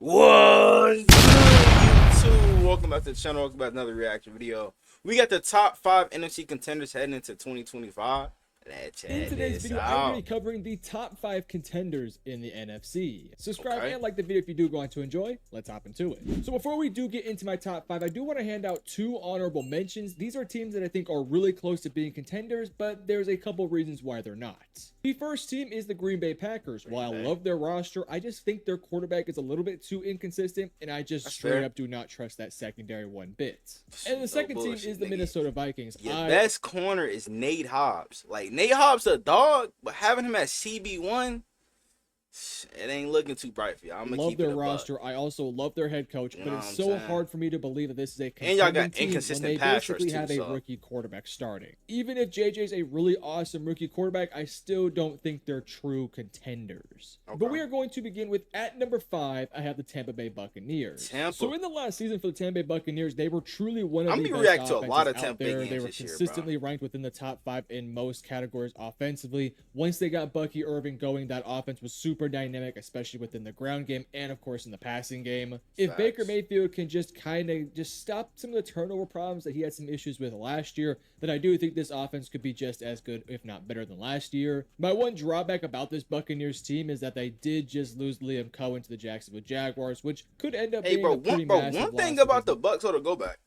What's good, YouTube? Welcome back to the channel. Welcome back to another reaction video. We got the top 5 NFC contenders heading into 2025. Let's check In today's this video, I'm out. going to be covering the top 5 contenders in the NFC. Subscribe Okay. and like the video if you do want to enjoy. Let's hop into it. So before we do get into my top 5, I do want to hand out 2 honorable mentions. These are teams that I think are really close to being contenders, but there's a couple reasons why they're not. The first team is the Green Bay Packers. While I love their roster, I just think their quarterback is a little bit too inconsistent, and I just straight up do not trust that secondary one bit. And the second team is the Minnesota Vikings. Your best corner is Nate Hobbs. Like, Nate Hobbs a dog, but having him at CB1, it ain't looking too bright for you. I'm gonna love keep their it roster. I also love their head coach, but it's so hard for me to believe that this is a and y'all got team inconsistent when they pass rush basically too, have a so. rookie quarterback starting. Even if JJ's a really awesome rookie quarterback, I still don't think they're true contenders. Okay. But we are going to begin with at number 5. I have the Tampa Bay Buccaneers. So in the last season for the Tampa Bay Buccaneers, they were truly one of the best react to a offenses lot of out Tampa Bay there. games They were this year, bro. consistently ranked within the top 5 in most categories offensively. Once they got Bucky Irving going, that offense was super dynamic, especially within the ground game and of course in the passing game. If Baker Mayfield can just kind of stop some of the turnover problems that he had some issues with last year, then I do think this offense could be just as good, if not better, than last year. My one drawback about this Buccaneers team is that they did just lose Liam Cohen to the Jacksonville Jaguars, which could end up being a pretty massive one thing loss about the Bucks, or to go back,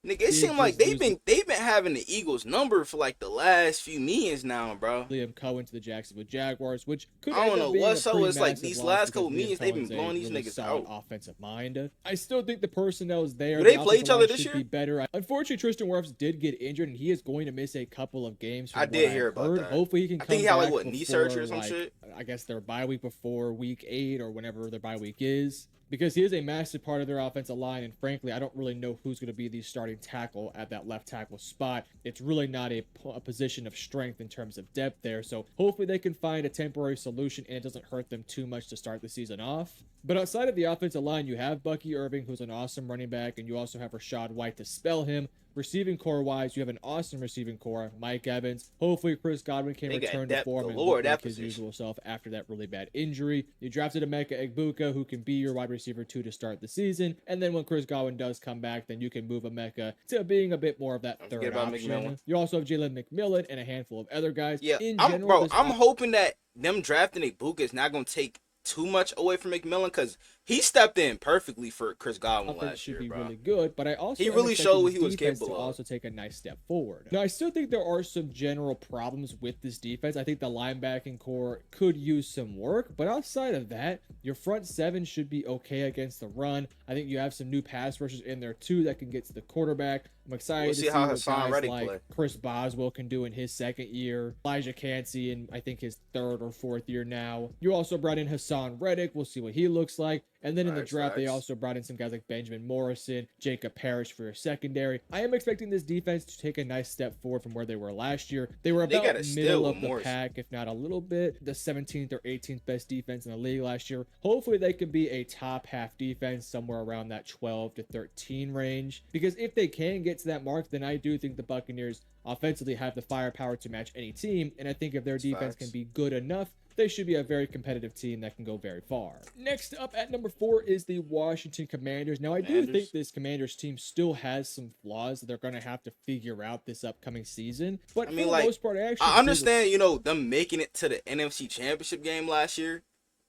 nigga, it seemed like they've been having the Eagles number for like the last few meetings now, bro. Liam Cohen to the Jacksonville Jaguars, which could I don't know what's so. It's like these last couple meetings they've been blowing these niggas out. Offensive mind. I still think the personnel is there. Do they play each other this year? Be better. Unfortunately, Tristan Wirfs did get injured, and he is going to miss a couple of games. I did hear about that. Hopefully, he can. I think he had like what, knee surgery or some shit. I guess their bye week before week 8 or whenever their bye week is. Because he is a massive part of their offensive line, and frankly, I don't really know who's going to be the starting tackle at that left tackle spot. It's really not a position of strength in terms of depth there, so hopefully they can find a temporary solution and it doesn't hurt them too much to start the season off. But outside of the offensive line, you have Bucky Irving, who's an awesome running back, and you also have Rashad White to spell him. Receiving core wise, you have an awesome receiving core. Mike Evans. Hopefully Chris Godwin can return to form and look like his usual self after that really bad injury. You drafted Emeka Egbuka, who can be your wide receiver 2 to start the season. And then when Chris Godwin does come back, then you can move Emeka to being a bit more of that third option. You also have Jalen McMillan and a handful of other guys. Yeah, I'm hoping that them drafting Egbuka is not going to take too much away from McMillan, because he stepped in perfectly for Chris Godwin last year, bro. Really good, but I also he really showed what he was capable of. Also take a nice step forward. Now, I still think there are some general problems with this defense. I think the linebacking core could use some work, but outside of that, your front 7 should be okay against the run. I think you have some new pass rushers in there too that can get to the quarterback. I'm excited to see how Hassan Reddick like Chris Boswell can do in his 2nd year. Elijah Cansey in, I think, his 3rd or 4th year now. You also brought in Hassan Reddick. We'll see what he looks like. And then in the draft, they also brought in some guys like Benjamin Morrison, Jacob Parrish for your secondary. I am expecting this defense to take a nice step forward from where they were last year. They were about middle of the pack, if not a little bit. The 17th or 18th best defense in the league last year. Hopefully, they can be a top half defense somewhere around that 12 to 13 range. Because if they can get to that mark, then I do think the Buccaneers offensively have the firepower to match any team. And I think if their defense can be good enough, they should be a very competitive team that can go very far. Next up at number 4 is the Washington Commanders. Now, I do think this Commanders team still has some flaws that they're going to have to figure out this upcoming season. But I mean, for the most part, I understand, them making it to the NFC Championship game last year.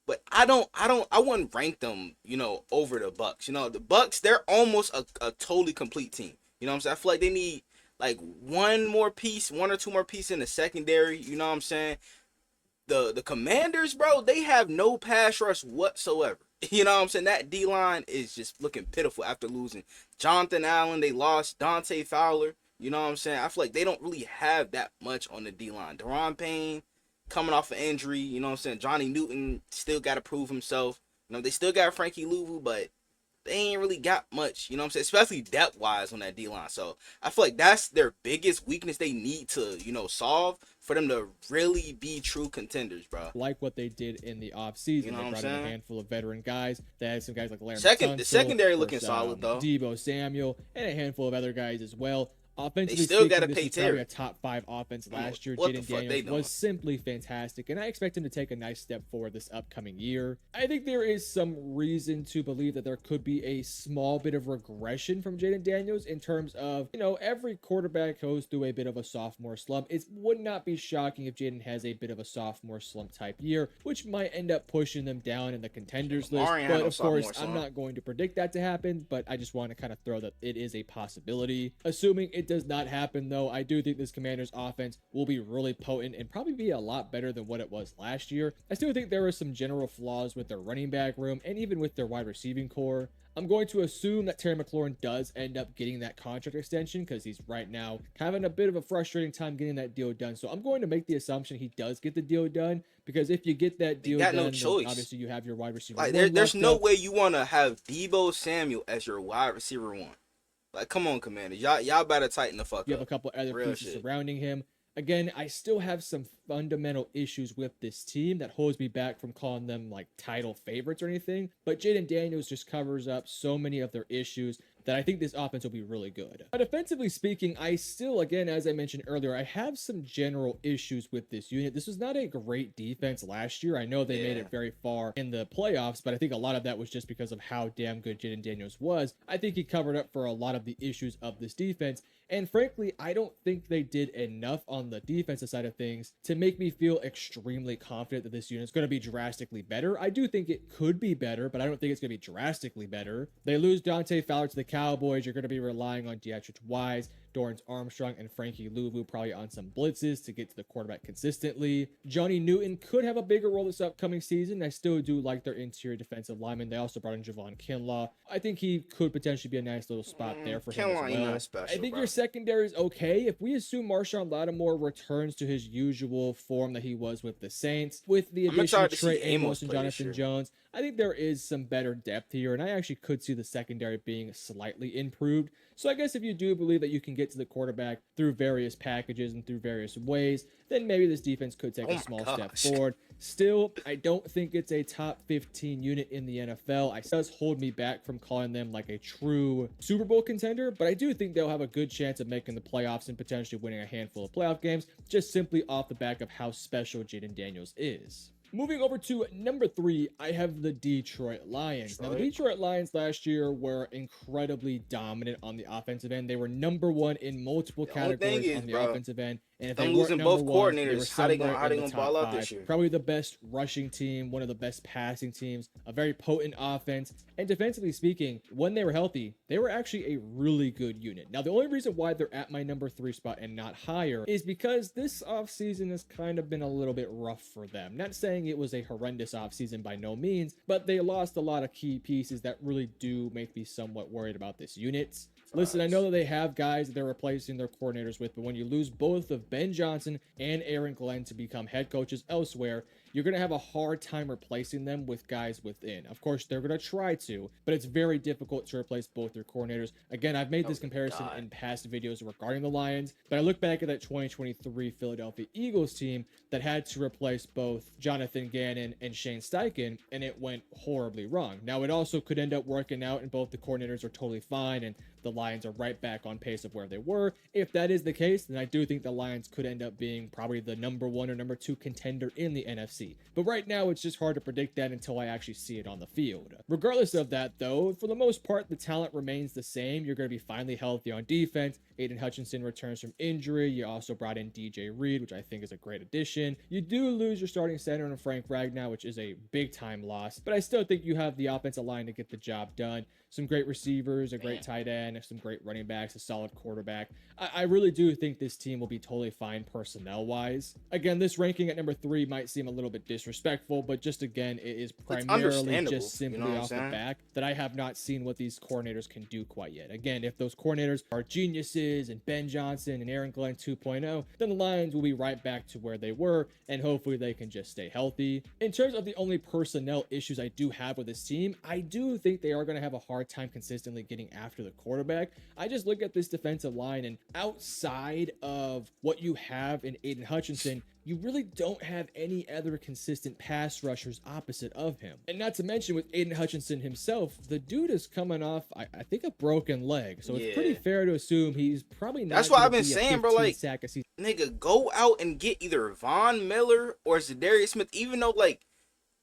But I wouldn't rank them, over the Bucks. The Bucks, they're almost a totally complete team. You know what I'm saying? I feel like they need like one or two more pieces in the secondary. You know what I'm saying? The Commanders, bro, they have no pass rush whatsoever. You know what I'm saying? That D-line is just looking pitiful after losing Jonathan Allen. They lost Dante Fowler. You know what I'm saying? I feel like they don't really have that much on the D-line. Deron Payne coming off an injury. You know what I'm saying? Johnny Newton still got to prove himself. They still got Frankie Louvu, but they ain't really got much, you know what I'm saying? Especially depth-wise on that D-line. So I feel like that's their biggest weakness they need to, solve for them to really be true contenders, bro. Like what they did in the offseason. They brought in a handful of veteran guys. They had some guys like Larry The secondary looking solid, though. Deebo Samuel, and a handful of other guys as well. Offensively still got speaking, to this pay was probably Terry. a top 5 offense last year. What the Jaden fuck they Daniels doing? was simply fantastic, and I expect him to take a nice step forward this upcoming year. I think there is some reason to believe that there could be a small bit of regression from Jaden Daniels in terms of, every quarterback goes through a bit of a sophomore slump. It would not be shocking if Jaden has a bit of a sophomore slump type year, which might end up pushing them down in the contenders list. But of course, I'm not going to predict that to happen, but I just want to kind of throw that it is a possibility. Assuming it does not happen, though, I do think this Commanders offense will be really potent and probably be a lot better than what it was last year. I still think there are some general flaws with their running back room and even with their wide receiving core. I'm going to assume that Terry McLaurin does end up getting that contract extension because he's right now having a bit of a frustrating time getting that deal done. So I'm going to make the assumption he does get the deal done, because if you get that deal done, no choice. then obviously you have your wide receiver. Like there's no way you want to have Deebo Samuel as your wide receiver 1. Like, come on, Commanders. Y'all better tighten the fuck up. You have a couple other pieces surrounding him. Again, I still have some fundamental issues with this team that holds me back from calling them like title favorites or anything. But Jaden Daniels just covers up so many of their issues that I think this offense will be really good. But defensively speaking, I still, again, as I mentioned earlier, I have some general issues with this unit. This was not a great defense last year. I know they made it very far in the playoffs, but I think a lot of that was just because of how damn good Jaden Daniels was. I think he covered up for a lot of the issues of this defense. And frankly, I don't think they did enough on the defensive side of things to make me feel extremely confident that this unit is going to be drastically better. I do think it could be better, but I don't think it's going to be drastically better. They lose Dante Fowler to the Cowboys. You're going to be relying on Deatrich Wise, Dorrance Armstrong, and Frankie Louvu probably on some blitzes to get to the quarterback consistently. Johnny Newton could have a bigger role this upcoming season. I still do like their interior defensive lineman. They also brought in Javon Kinlaw. I think he could potentially be a nice little spot there for him as well. Special, I think your secondary is okay. If we assume Marshawn Lattimore returns to his usual form that he was with the Saints, with the addition of Trey Amos and Jonathan Jones, I think there is some better depth here, and I actually could see the secondary being slightly improved. So I guess if you do believe that you can get to the quarterback through various packages and through various ways, then maybe this defense could take a small step forward. Still, I don't think it's a top 15 unit in the NFL. It does hold me back from calling them like a true Super Bowl contender, but I do think they'll have a good chance of making the playoffs and potentially winning a handful of playoff games, just simply off the back of how special Jaden Daniels is. Moving over to number 3, I have the Detroit Lions. Now, the Detroit Lions last year were incredibly dominant on the offensive end. They were number 1 in multiple categories on the offensive end. And if they weren't number 1, they were somewhere in the top 5. Probably the best rushing team, one of the best passing teams, a very potent offense. And defensively speaking, when they were healthy, they were actually a really good unit. Now, the only reason why they're at my number 3 spot and not higher is because this offseason has kind of been a little bit rough for them. Not saying it was a horrendous offseason by no means, but they lost a lot of key pieces that really do make me somewhat worried about this unit. Listen, I know that they have guys that they're replacing their coordinators with, but when you lose both of Ben Johnson and Aaron Glenn to become head coaches elsewhere, you're going to have a hard time replacing them with guys within. Of course, they're going to try to, but it's very difficult to replace both your coordinators. Again, I've made this comparison in past videos regarding the Lions, but I look back at that 2023 Philadelphia Eagles team that had to replace both Jonathan Gannon and Shane Steichen, and it went horribly wrong. Now, it also could end up working out, and both the coordinators are totally fine, and the Lions are right back on pace of where they were. If that is the case, then I do think the Lions could end up being probably the number 1 or number 2 contender in the NFC. But right now, it's just hard to predict that until I actually see it on the field. Regardless of that, though, for the most part, the talent remains the same. You're going to be finally healthy on defense. Aiden Hutchinson returns from injury. You also brought in DJ Reed, which I think is a great addition. You do lose your starting center in Frank Ragnow, which is a big-time loss. But I still think you have the offensive line to get the job done. Some great receivers, a great tight end, some great running backs, a solid quarterback. I really do think this team will be totally fine personnel-wise. Again, this ranking at number 3 might seem a little bit disrespectful, but just again, it is primarily just simply off the back that I have not seen what these coordinators can do quite yet. Again, if those coordinators are geniuses and Ben Johnson and Aaron Glenn 2.0, then the Lions will be right back to where they were, and hopefully they can just stay healthy. In terms of the only personnel issues I do have with this team, I do think they are going to have a hard time consistently getting after the quarterback. I just look at this defensive line, and outside of what you have in Aiden Hutchinson, you really don't have any other consistent pass rushers opposite of him. And not to mention with Aiden Hutchinson himself, the dude is coming off, I think, a broken leg. So it's pretty Yeah. fair to assume he's probably not That's what going I've to been be a saying, 15 bro. Like, sack a season. nigga, go out and get either Von Miller or Zadarius Smith. Even though, like,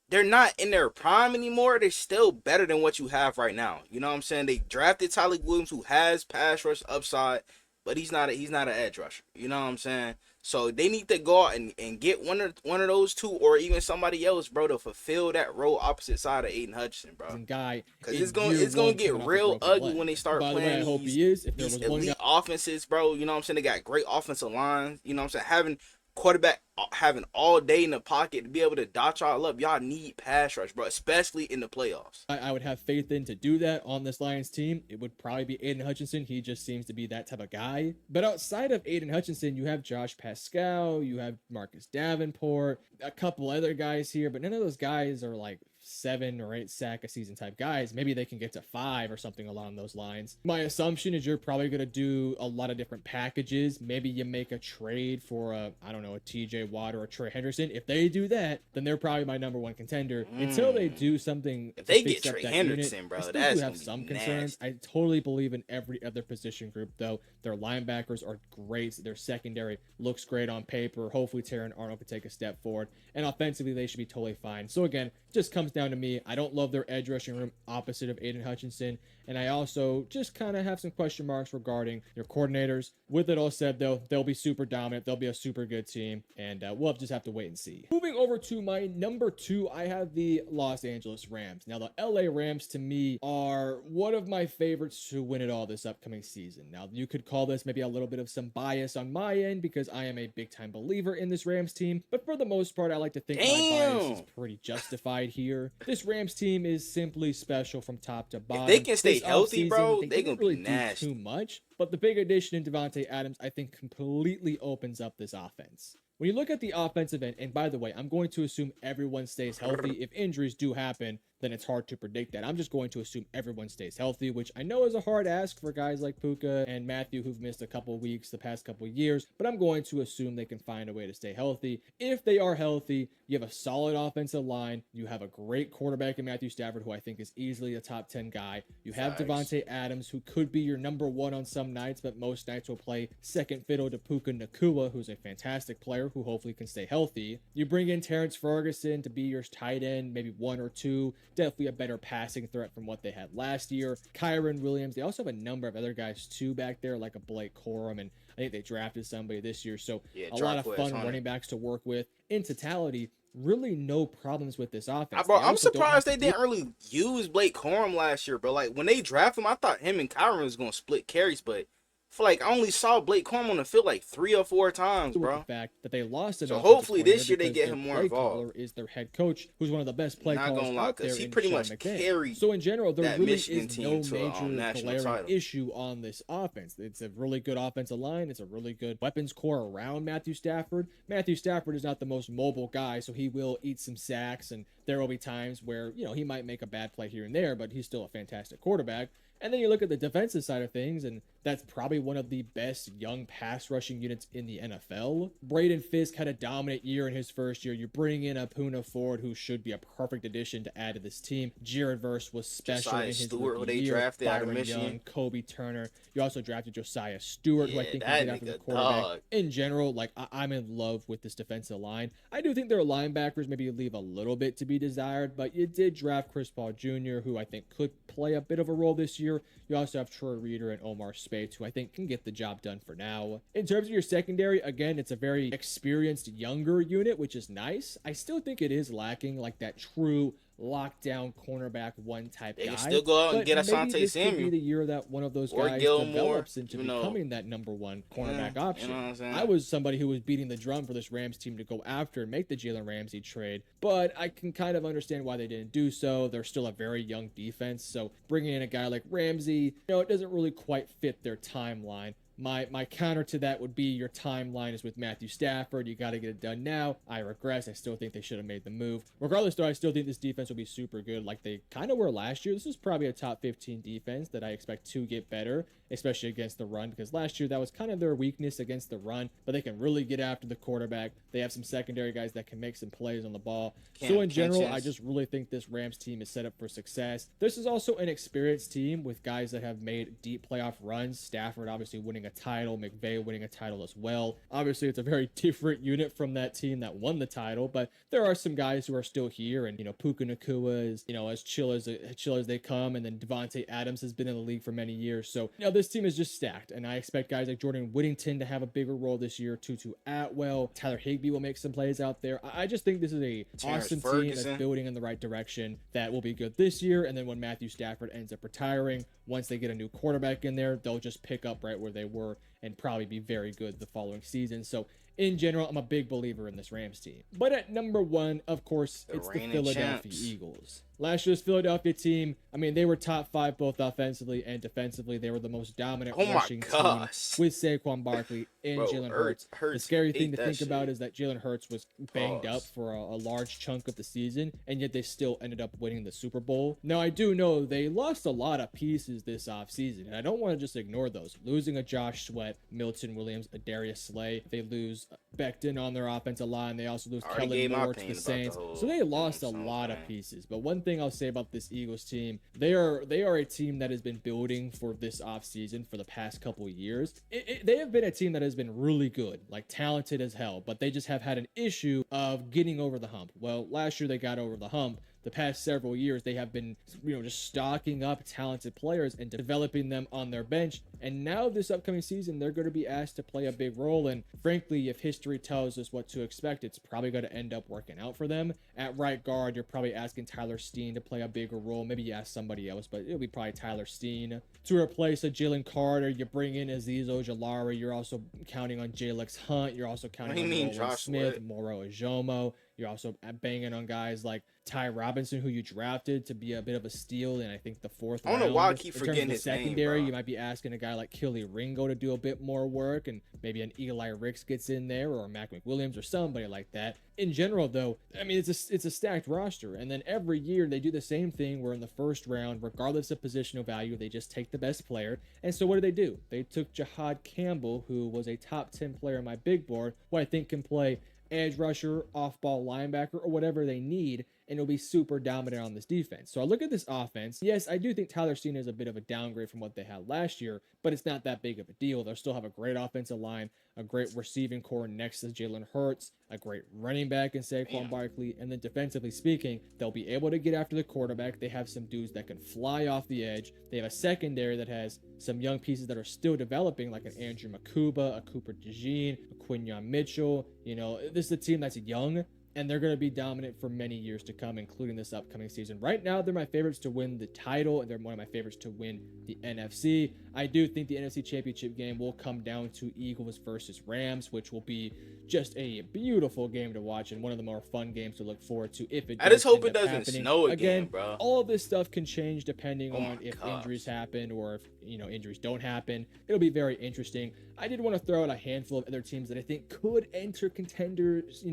they're not in their prime anymore, they're still better than what you have right now. You know what I'm saying? They drafted Tyler Williams, who has pass rush upside, but he's not an edge rusher. You know what I'm saying? So they need to go out and get one of those two, or even somebody else, bro, to fulfill that role opposite side of Aiden Hutchinson, bro. Guy, because it's gonna get real ugly when they start By the way, playing I hope he is. If there these was one elite guy, offenses, bro. You know what I'm saying? They got great offensive lines. You know what I'm saying? Having quarterback having all day in the pocket to be able to dot y'all up. Y'all need pass rush, bro, especially in the playoffs. I would have faith in to do that on this Lions team. It would probably be Aiden Hutchinson. He just seems to be that type of guy. But outside of Aiden Hutchinson, you have Josh Pascal, you have Marcus Davenport, a couple other guys here, but none of those guys are like 7 or 8 sack a season type guys. Maybe they can get to 5 or something along those lines. My assumption is you're probably going to do a lot of different packages. Maybe you make a trade for a TJ Watt or a Trey Henderson. If they do that, then they're probably my number 1 contender. Until they do something, if they get Trey Henderson, bro, I still that's do have some concerns. I totally believe in every other position group, though. Their linebackers are great. Their secondary looks great on paper. Hopefully, Terran Arnold could take a step forward. And offensively, they should be totally fine. So again, just comes down to me. I don't love their edge rushing room opposite of Aiden Hutchinson. And I also just kind of have some question marks regarding their coordinators. With it all said, though, they'll be super dominant. They'll be a super good team. And we'll just have to wait and see. Moving over to my number 2, I have the Los Angeles Rams. Now, the LA Rams, to me, are one of my favorites to win it all this upcoming season. Now, you could call this maybe a little bit of some bias on my end because I am a big-time believer in this Rams team. But for the most part, I like to think my bias is pretty justified here. This Rams team is simply special from top to bottom. If they can stay this healthy, bro, they gonna really be nasty. do too much. But the big addition in Devontae Adams, I think, completely opens up this offense. When you look at the offensive end, and by the way, I'm going to assume everyone stays healthy. If injuries do happen, then it's hard to predict that. I'm just going to assume everyone stays healthy, which I know is a hard ask for guys like Puka and Matthew who've missed a couple weeks the past couple years, but I'm going to assume they can find a way to stay healthy. If they are healthy, you have a solid offensive line. You have a great quarterback in Matthew Stafford, who I think is easily a top 10 guy. You have Devontae Adams, who could be your number 1 on some nights, but most nights will play second fiddle to Puka Nacua, who's a fantastic player who hopefully can stay healthy. You bring in Terrence Ferguson to be your tight end, maybe 1 or 2. Definitely a better passing threat from what they had last year. Kyron Williams. They also have a number of other guys too back there, like a Blake Corum, and I think they drafted somebody this year. So a lot of fun running backs to work with. In totality, really no problems with this offense. Bro, I'm surprised they didn't really use Blake Corum last year, bro. Like, when they drafted him, I thought him and Kyron was going to split carries, but I feel like I only saw Blake Corum on the field like 3 or 4 times, bro. The fact that they lost it. So hopefully this year they get him more involved. Is their head coach, who's one of the best play callers out there. He pretty much carried. So in general, there really is no major glaring issue on this offense. It's a really good offensive line. It's a really good weapons core around Matthew Stafford. Matthew Stafford is not the most mobile guy, so he will eat some sacks, and there will be times where, you know, he might make a bad play here and there, but he's still a fantastic quarterback. And then you look at the defensive side of things, and that's probably one of the best young pass rushing units in the NFL. Braden Fisk had a dominant year in his first year. You bring in a Puna Ford, who should be a perfect addition to add to this team. Jared Verse was special in his rookie year. Drafted out of Michigan. Young, Kobe Turner. You also drafted Josiah Stewart, who I think can get after the quarterback. In general, like, I'm in love with this defensive line. I do think their linebackers maybe leave a little bit to be desired, but you did draft Chris Paul Jr., who I think could play a bit of a role this year. You also have Troy Reader and Omar Speights, who I think can get the job done for now. In terms of your secondary, again, it's a very experienced younger unit, which is nice. I still think it is lacking like that true lockdown cornerback one type guy. They can still go out and get Asante Samuel. Could be the year that one of those guys develops into becoming that number 1 cornerback option. You know what I'm saying? I was somebody who was beating the drum for this Rams team to go after and make the Jalen Ramsey trade, but I can kind of understand why they didn't do so. They're still a very young defense, so bringing in a guy like Ramsey, you know, it doesn't really quite fit their timeline. My counter to that would be your timeline is with Matthew Stafford. You got to get it done now. I regress. I still think they should have made the move. Regardless, though, I still think this defense will be super good like they kind of were last year. This is probably a top 15 defense that I expect to get better, especially against the run, because last year that was kind of their weakness against the run, but they can really get after the quarterback. They have some secondary guys that can make some plays on the ball. So in general, I just really think this Rams team is set up for success. This is also an experienced team with guys that have made deep playoff runs. Stafford obviously winning a title, McVay winning a title as well. Obviously, it's a very different unit from that team that won the title, but there are some guys who are still here, and Puka Nacua is as chill as they come, and then Devontae Adams has been in the league for many years. So this team is just stacked, and I expect guys like Jordan Whittington to have a bigger role this year. Tutu Atwell, Tyler Higbee will make some plays out there. I just think this is a awesome team that's building in the right direction that will be good this year, and then when Matthew Stafford ends up retiring, once they get a new quarterback in there, they'll just pick up right where they were and probably be very good the following season. So in general, I'm a big believer in this Rams team. But at number 1, of course, it's the Philadelphia Eagles. Last year's Philadelphia team, they were top 5 both offensively and defensively. They were the most dominant rushing team with Saquon Barkley and Jalen Hurts. The scary thing to think about is that Jalen Hurts was banged up for a large chunk of the season, and yet they still ended up winning the Super Bowl. Now, I do know they lost a lot of pieces this offseason, and I don't want to just ignore those. Losing a Josh Sweat, Milton Williams, a Darius Slay. They lose Becton on their offensive line. They also lose Kellen Moore to the Saints. So they lost a lot of pieces. But one thing I'll say about this Eagles team, they are a team that has been building for this offseason for the past couple of years. They have been a team that has been really good, like talented as hell, but they just have had an issue of getting over the hump. Well, last year they got over the hump. The past several years, they have been, just stocking up talented players and developing them on their bench. And now this upcoming season, they're going to be asked to play a big role. And frankly, if history tells us what to expect, it's probably going to end up working out for them. At right guard, you're probably asking Tyler Steen to play a bigger role. Maybe you ask somebody else, but it'll be probably Tyler Steen. To replace a Jalen Carter, you bring in Azeez Ojulari. You're also counting on Jalex Hunt. You're also counting on Nolan Smith, Moro Ojomo. You're also banging on guys like Ty Robinson, who you drafted to be a bit of a steal in, I think, the 4th round. I don't know why I keep forgetting his secondary, name, bro. You might be asking a guy like Kelly Ringo to do a bit more work, and maybe an Eli Ricks gets in there, or Mac McWilliams, or somebody like that. In general, though, it's a stacked roster, and then every year they do the same thing where in the first round, regardless of positional value, they just take the best player. And so what do? They took Jahad Campbell, who was a top 10 player on my big board, who I think can play edge rusher, off-ball linebacker, or whatever they need, and it'll be super dominant on this defense. So I look at this offense. Yes, I do think Tyler Steen is a bit of a downgrade from what they had last year, but it's not that big of a deal. They'll still have a great offensive line, a great receiving core next to Jalen Hurts, a great running back in Saquon Barkley, and then defensively speaking, they'll be able to get after the quarterback. They have some dudes that can fly off the edge. They have a secondary that has some young pieces that are still developing, like an Andrew Makuba, a Cooper DeJean, a Quinyon Mitchell. This is a team that's young, and they're going to be dominant for many years to come, including this upcoming season. Right now, they're my favorites to win the title, and they're one of my favorites to win the NFC. I do think the NFC Championship game will come down to Eagles versus Rams, which will be just a beautiful game to watch and one of the more fun games to look forward to if it does. I just hope it doesn't happening. snow again, bro. All of this stuff can change depending on if injuries happen or if injuries don't happen. It'll be very interesting. I did want to throw out a handful of other teams that I think could enter contenders,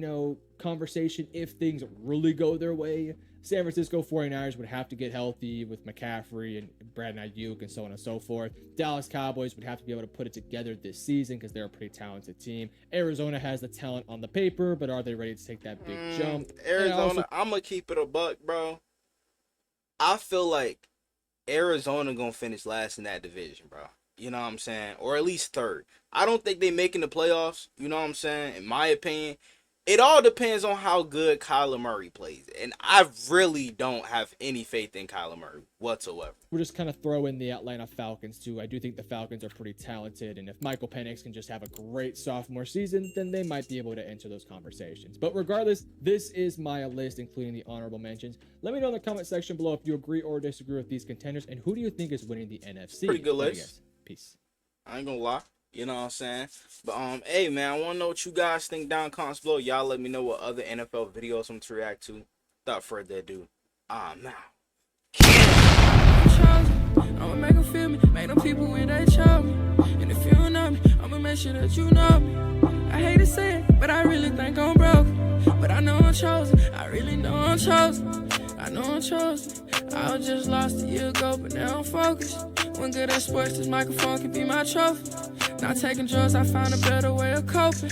conversation if things really go their way. San Francisco 49ers would have to get healthy with McCaffrey and Brandon Ayuk and so on and so forth. Dallas Cowboys would have to be able to put it together this season because they're a pretty talented team. Arizona has the talent on the paper, but are they ready to take that big jump? Arizona, I'm going to keep it a buck, bro. I feel like Arizona going to finish last in that division, bro. You know what I'm saying? Or at least third. I don't think they making the playoffs. You know what I'm saying? In my opinion. It all depends on how good Kyler Murray plays. And I really don't have any faith in Kyler Murray whatsoever. We'll just kind of throw in the Atlanta Falcons, too. I do think the Falcons are pretty talented. And if Michael Penix can just have a great sophomore season, then they might be able to enter those conversations. But regardless, this is my list, including the honorable mentions. Let me know in the comment section below if you agree or disagree with these contenders. And who do you think is winning the NFC? Pretty good list. Peace. I ain't gonna lie. You know what I'm saying? But, hey, man, I want to know what you guys think down in the comments below. Y'all let me know what other NFL videos I'm to react to. Without further ado, now. I'ma make them feel me, make them people when they try me. And if you don't know me, promise you that you know me. I hate to say it, but I really think I'm broken. But I know I'm chosen, I really know I'm chosen. I know I'm chosen. I was just lost a year ago, but now I'm focused. When good at sports, this microphone can be my trophy. Not taking drugs, I found a better way of coping.